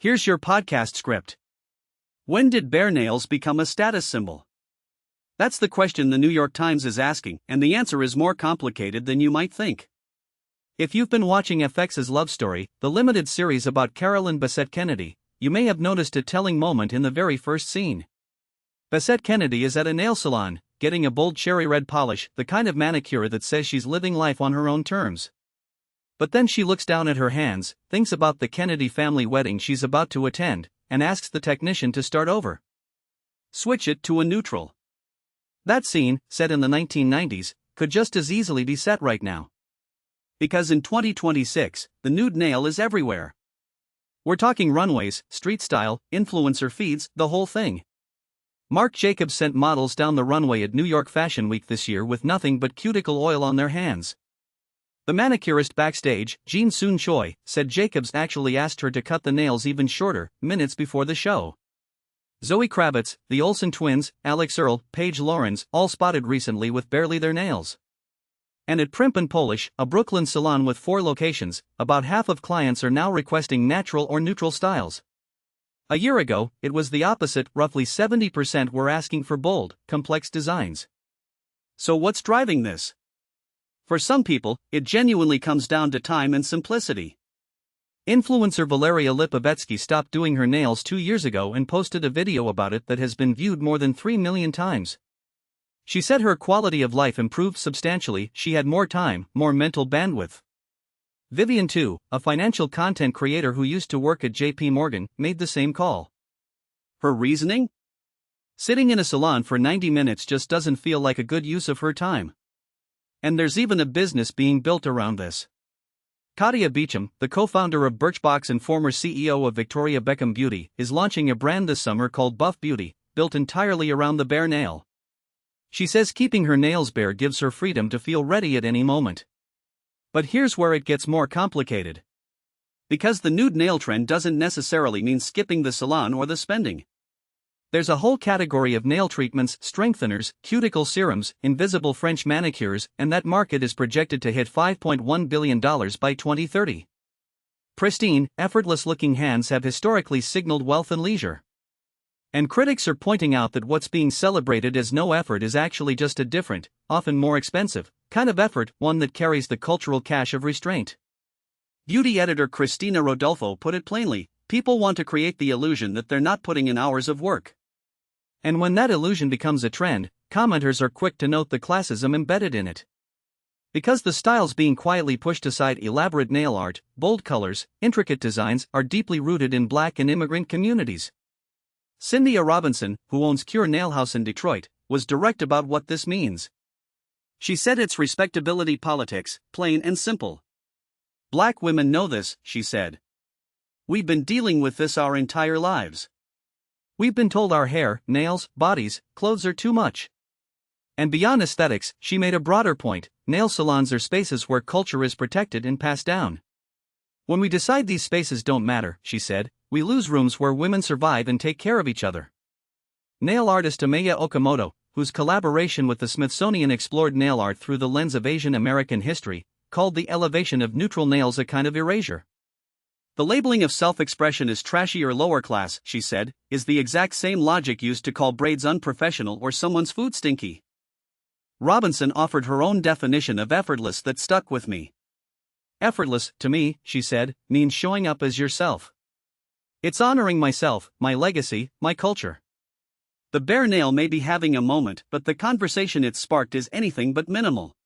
Here's your podcast script. When did bare nails become a status symbol? That's the question the New York Times is asking, and the answer is more complicated than you might think. If you've been watching FX's Love Story, the limited series about Carolyn Bessette Kennedy, you may have noticed a telling moment in the very first scene. Bessette Kennedy is at a nail salon, getting a bold cherry red polish, the kind of manicure that says she's living life on her own terms. But then she looks down at her hands, thinks about the Kennedy family wedding she's about to attend, and asks the technician to start over. Switch it to a neutral. That scene, set in the 1990s, could just as easily be set right now. Because in 2026, the nude nail is everywhere. We're talking runways, street style, influencer feeds, the whole thing. Marc Jacobs sent models down the runway at New York Fashion Week this year with nothing but cuticle oil on their hands. The manicurist backstage, Jean Soon Choi, said Jacobs actually asked her to cut the nails even shorter, minutes before the show. Zoe Kravitz, the Olsen twins, Alex Earle, Paige Lawrence, all spotted recently with barely their nails. And at Primp & Polish, a Brooklyn salon with 4 locations, about half of clients are now requesting natural or neutral styles. A year ago, it was the opposite, roughly 70% were asking for bold, complex designs. So what's driving this? For some people, it genuinely comes down to time and simplicity. Influencer Valeria Lipovetsky stopped doing her nails 2 years ago and posted a video about it that has been viewed more than 3 million times. She said her quality of life improved substantially, she had more time, more mental bandwidth. Vivian Tu, a financial content creator who used to work at JP Morgan, made the same call. Her reasoning? Sitting in a salon for 90 minutes just doesn't feel like a good use of her time. And there's even a business being built around this. Katia Beecham, the co-founder of Birchbox and former CEO of Victoria Beckham Beauty, is launching a brand this summer called Buff Beauty, built entirely around the bare nail. She says keeping her nails bare gives her freedom to feel ready at any moment. But here's where it gets more complicated. Because the nude nail trend doesn't necessarily mean skipping the salon or the spending. There's a whole category of nail treatments, strengtheners, cuticle serums, invisible French manicures, and that market is projected to hit $5.1 billion by 2030. Pristine, effortless-looking hands have historically signaled wealth and leisure. And critics are pointing out that what's being celebrated as no effort is actually just a different, often more expensive, kind of effort, one that carries the cultural cash of restraint. Beauty editor Christina Rodolfo put it plainly, people want to create the illusion that they're not putting in hours of work. And when that illusion becomes a trend, commenters are quick to note the classism embedded in it. Because the styles being quietly pushed aside, elaborate nail art, bold colors, intricate designs, are deeply rooted in Black and immigrant communities. Cynthia Robinson, who owns Cure Nail House in Detroit, was direct about what this means. She said it's respectability politics, plain and simple. Black women know this, she said. We've been dealing with this our entire lives. We've been told our hair, nails, bodies, clothes are too much. And beyond aesthetics, she made a broader point, nail salons are spaces where culture is protected and passed down. When we decide these spaces don't matter, she said, we lose rooms where women survive and take care of each other. Nail artist Ameya Okamoto, whose collaboration with the Smithsonian explored nail art through the lens of Asian American history, called the elevation of neutral nails a kind of erasure. The labeling of self-expression as trashy or lower class, she said, is the exact same logic used to call braids unprofessional or someone's food stinky. Robinson offered her own definition of effortless that stuck with me. Effortless, to me, she said, means showing up as yourself. It's honoring myself, my legacy, my culture. The bare nail may be having a moment, but the conversation it sparked is anything but minimal.